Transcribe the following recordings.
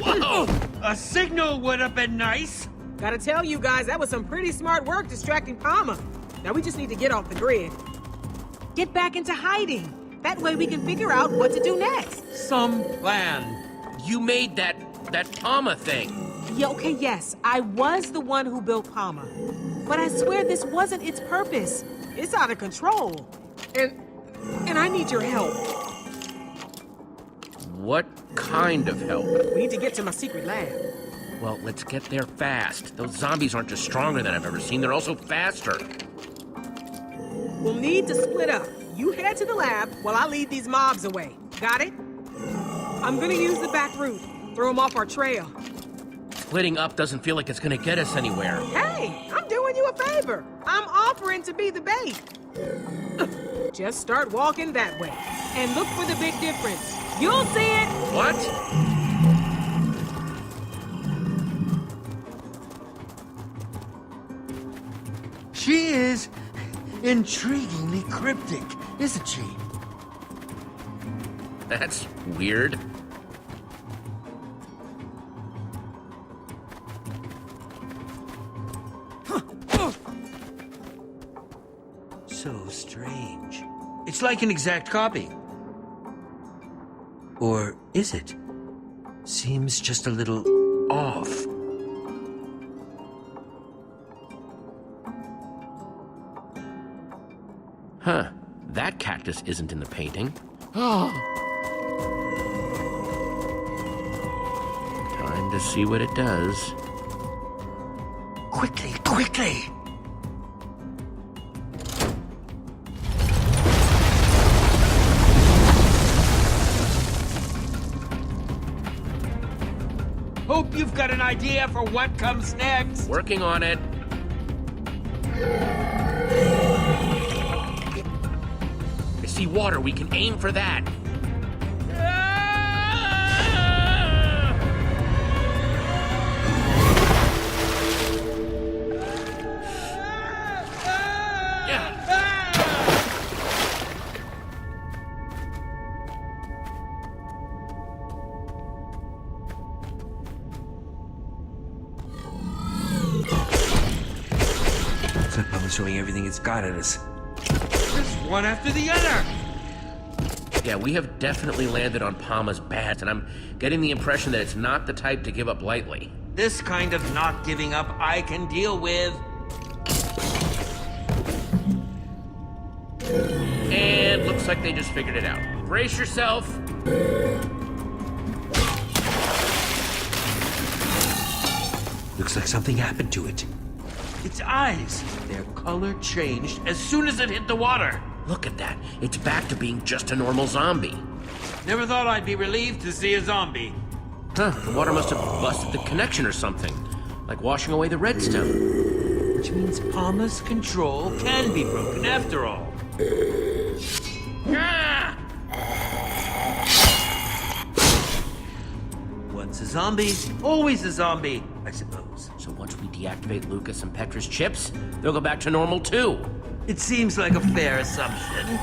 Whoa! A signal would have been nice. Gotta tell you guys, that was some pretty smart work distracting Palmer. Now we just need to get off the grid. Get back into hiding. That way we can figure out what to do next. Some plan. You made that Palma thing. Yeah, okay, yes, I was the one who built Palmer. But I swear this wasn't its purpose. It's out of control. And I need your help. What kind of help? We need to get to my secret lab. Well, let's get there fast. Those zombies aren't just stronger than I've ever seen, they're also faster. We'll need to split up. You head to the lab while I lead these mobs away. Got it? I'm gonna use the back route. Throw them off our trail. Splitting up doesn't feel like it's gonna get us anywhere. Hey, I'm doing you a favor. I'm offering to be the bait. Just start walking that way. And look for the big difference. You'll see it! What? She is intriguingly cryptic, isn't she? That's weird. So strange. It's like an exact copy. Or is it? Seems just a little off. Huh. That cactus isn't in the painting. Oh. Time to see what it does. Quickly, quickly! Hope you've got an idea for what comes next. Working on it. I see water. We can aim for that. Throwing everything it's got at us. Just one after the other. Yeah, we have definitely landed on Palma's bat, and I'm getting the impression that it's not the type to give up lightly. This kind of not giving up I can deal with. And looks like they just figured it out. Brace yourself. Looks like something happened to it. Its eyes, their color changed as soon as it hit the water. Look at that. It's back to being just a normal zombie. Never thought I'd be relieved to see a zombie. Huh, the water must have busted the connection or something. Like washing away the redstone. Which means Palma's control can be broken after all. Ah! Once a zombie, always a zombie, I suppose. So once we deactivate Lucas and Petra's chips, they'll go back to normal too. It seems like a fair assumption.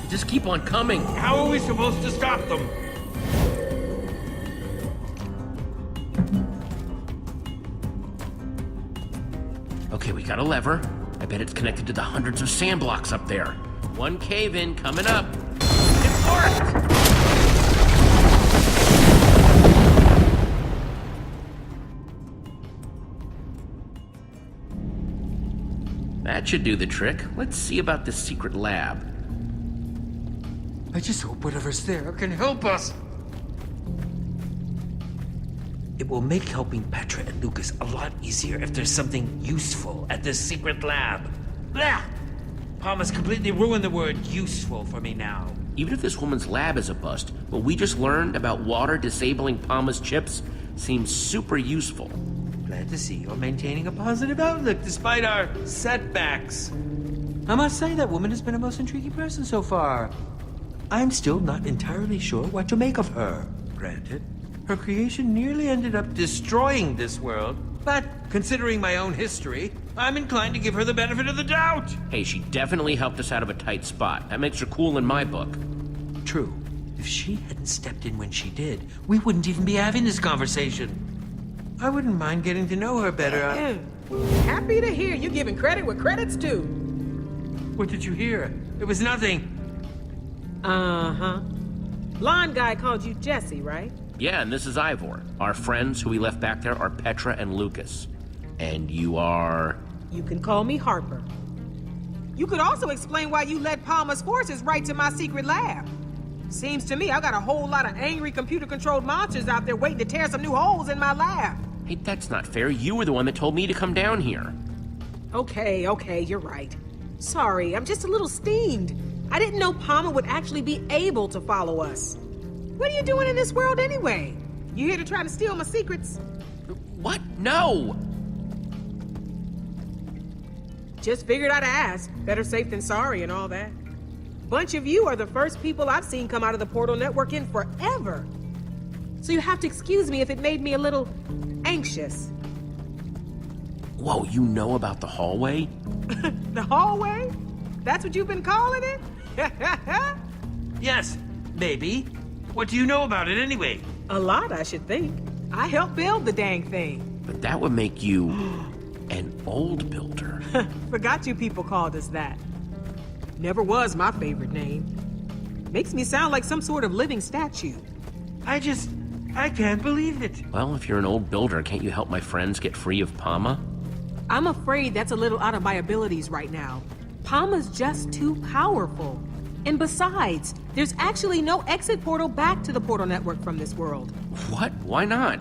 Just keep on coming. How are we supposed to stop them? Okay, we got a lever. I bet it's connected to the hundreds of sand blocks up there. One cave-in coming up. It worked! That should do the trick. Let's see about this secret lab. I just hope whatever's there can help us. It will make helping Petra and Lucas a lot easier if there's something useful at this secret lab. Blah! Palma's completely ruined the word useful for me now. Even if this woman's lab is a bust, what we just learned about water disabling Palma's chips seems super useful. Glad to see you're maintaining a positive outlook despite our setbacks. I must say that woman has been a most intriguing person so far. I'm still not entirely sure what to make of her. Granted, her creation nearly ended up destroying this world, but considering my own history, I'm inclined to give her the benefit of the doubt. Hey, she definitely helped us out of a tight spot. That makes her cool in my book. True. If she hadn't stepped in when she did, we wouldn't even be having this conversation. I wouldn't mind getting to know her better. Happy to hear you giving credit where credit's due. What did you hear? It was nothing. Uh-huh. Blonde guy called you Jesse, right? Yeah, and this is Ivor. Our friends who we left back there are Petra and Lucas. And you are... You can call me Harper. You could also explain why you led Palmer's forces right to my secret lab. Seems to me I got a whole lot of angry computer-controlled monsters out there waiting to tear some new holes in my lab. Hey, that's not fair. You were the one that told me to come down here. Okay, you're right. Sorry, I'm just a little steamed. I didn't know Palmer would actually be able to follow us. What are you doing in this world anyway? You here to try to steal my secrets? What? No! Just figured I'd ask. Better safe than sorry and all that. Bunch of you are the first people I've seen come out of the Portal Network in forever. So you have to excuse me if it made me a little anxious. Whoa, you know about the hallway? The hallway? That's what you've been calling it? Yes, maybe. What do you know about it anyway? A lot, I should think. I helped build the dang thing. But that would make you an old builder. Forgot you people called us that. Never was my favorite name. Makes me sound like some sort of living statue. I can't believe it. Well, if you're an old builder, can't you help my friends get free of Palma? I'm afraid that's a little out of my abilities right now. Palma's just too powerful. And besides, there's actually no exit portal back to the Portal Network from this world. What? Why not?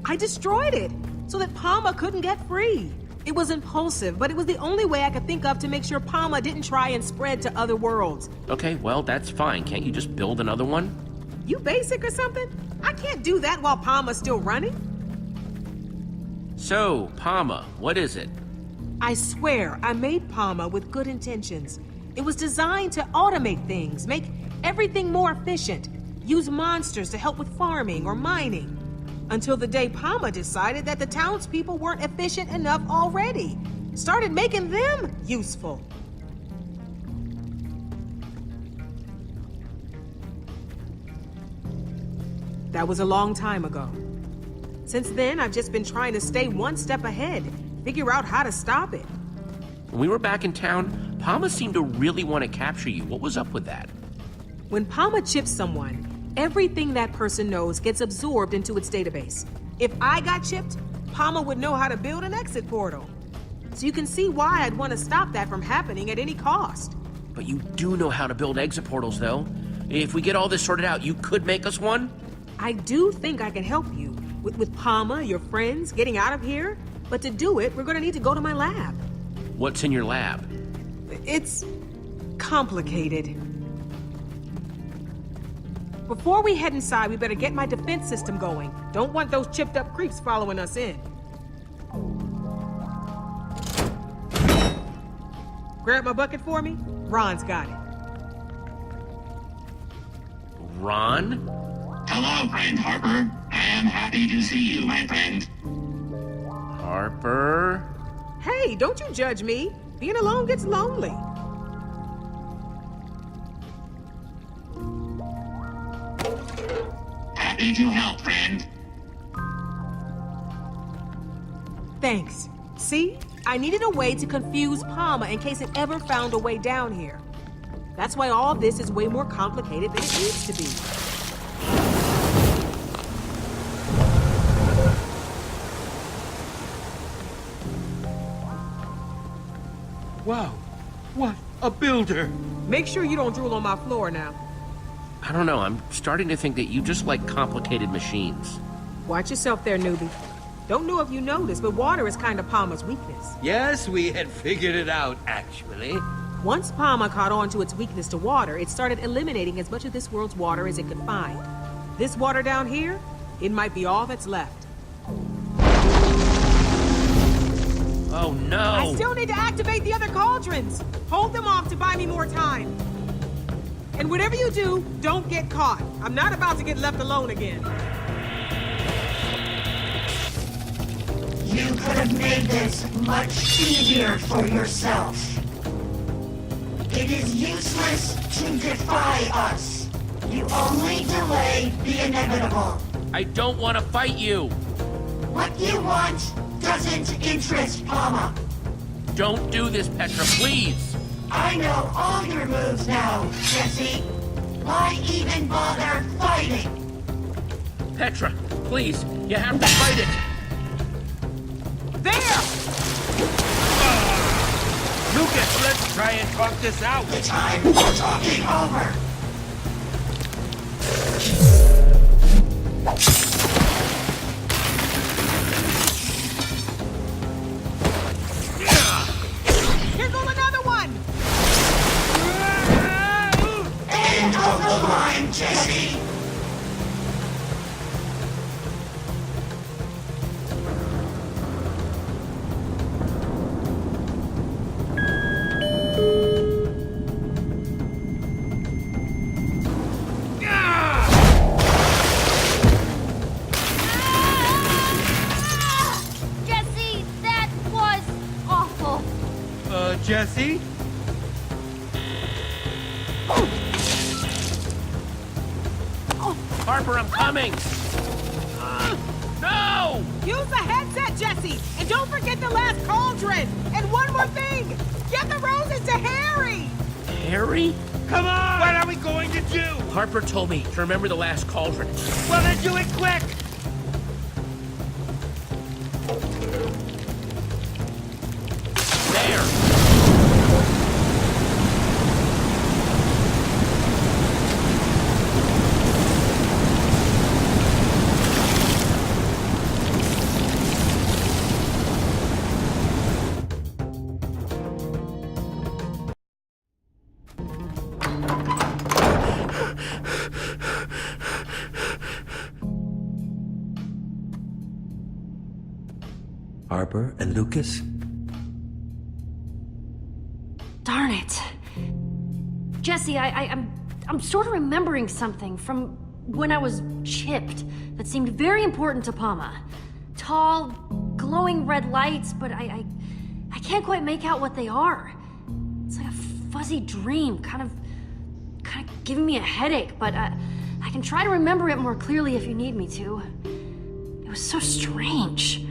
I destroyed it so that Palma couldn't get free. It was impulsive, but it was the only way I could think of to make sure Palma didn't try and spread to other worlds. Okay, well, that's fine. Can't you just build another one? You basic or something? I can't do that while Palma's still running. So, Palma, what is it? I swear, I made Palma with good intentions. It was designed to automate things, make everything more efficient, use monsters to help with farming or mining. Until the day Palma decided that the townspeople weren't efficient enough already. Started making them useful. That was a long time ago. Since then, I've just been trying to stay one step ahead, figure out how to stop it. When we were back in town, Palma seemed to really want to capture you. What was up with that? When Palma chips someone, everything that person knows gets absorbed into its database. If I got chipped, Palma would know how to build an exit portal. So you can see why I'd want to stop that from happening at any cost. But you do know how to build exit portals, though. If we get all this sorted out, you could make us one? I do think I can help you. With Palma, your friends, getting out of here. But to do it, we're going to need to go to my lab. What's in your lab? It's complicated. Before we head inside, we better get my defense system going. Don't want those chipped up creeps following us in. Grab my bucket for me? Ron's got it. Ron? Hello, friend Harper. I am happy to see you, my friend. Harper? Hey, don't you judge me. Being alone gets lonely. Happy to help, friend. Thanks. See? I needed a way to confuse Palma in case it ever found a way down here. That's why all this is way more complicated than it needs to be. Wow, what a builder! Make sure you don't drool on my floor now. I don't know. I'm starting to think that you just like complicated machines. Watch yourself there, newbie. Don't know if you noticed, but water is kind of Palma's weakness. Yes, we had figured it out, actually. Once Palma caught on to its weakness to water, it started eliminating as much of this world's water as it could find. This water down here, it might be all that's left. Oh, no! I still need to activate the other cauldrons. Hold them off to buy me more time. And whatever you do, don't get caught. I'm not about to get left alone again. You could have made this much easier for yourself. It is useless to defy us. You only delay the inevitable. I don't want to fight you. What you want doesn't interest Palma. Don't do this, Petra, please. I know all your moves now, Jesse. Why even bother fighting? Petra, please, you have to fight it. There! Lucas, let's try and talk this out. The time for talking over. Here goes another one! End of the line, Jesse. Jesse, that was awful. Jesse? Harper, I'm coming. No! Use the headset, Jesse! And don't forget the last cauldron! And one more thing! Get the roses to Harry! Harry? Come on! What are we going to do? Harper told me to remember the last cauldron. Well, then do it quick! There! Harper and Lucas? Darn it. Jesse, I'm sort of remembering something from when I was chipped that seemed very important to Palma. Tall, glowing red lights, but I can't quite make out what they are. It's like a fuzzy dream, kind of giving me a headache, but I can try to remember it more clearly if you need me to. It was so strange.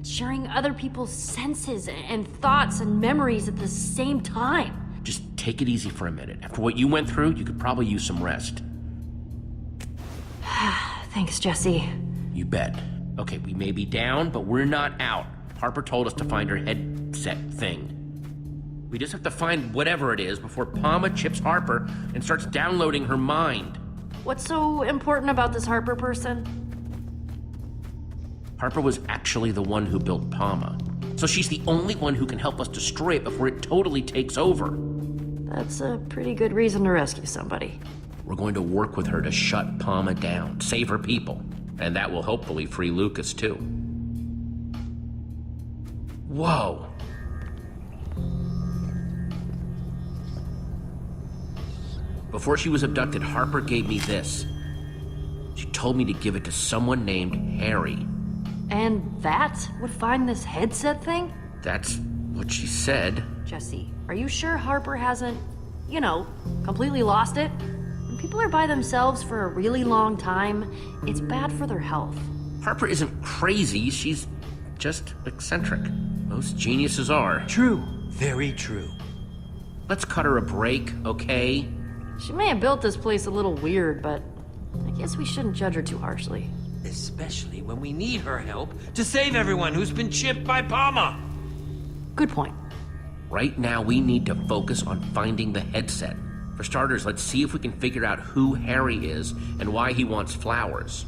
Sharing other people's senses and thoughts and memories at the same time. Just take it easy for a minute. After what you went through, you could probably use some rest. Thanks, Jesse. You bet. Okay, we may be down, but we're not out. Harper told us to find her headset thing. We just have to find whatever it is before Palma chips Harper and starts downloading her mind. What's so important about this Harper person? Harper was actually the one who built Palma. So she's the only one who can help us destroy it before it totally takes over. That's a pretty good reason to rescue somebody. We're going to work with her to shut Palma down, save her people. And that will hopefully free Lucas, too. Whoa. Before she was abducted, Harper gave me this. She told me to give it to someone named Harry. And that would find this headset thing? That's what she said. Jesse, are you sure Harper hasn't, completely lost it? When people are by themselves for a really long time, it's bad for their health. Harper isn't crazy, she's just eccentric. Most geniuses are. True. Very true. Let's cut her a break, okay? She may have built this place a little weird, but I guess we shouldn't judge her too harshly. Especially when we need her help to save everyone who's been chipped by Palma. Good point. Right now, we need to focus on finding the headset. For starters, let's see if we can figure out who Harry is and why he wants flowers.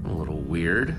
A little weird.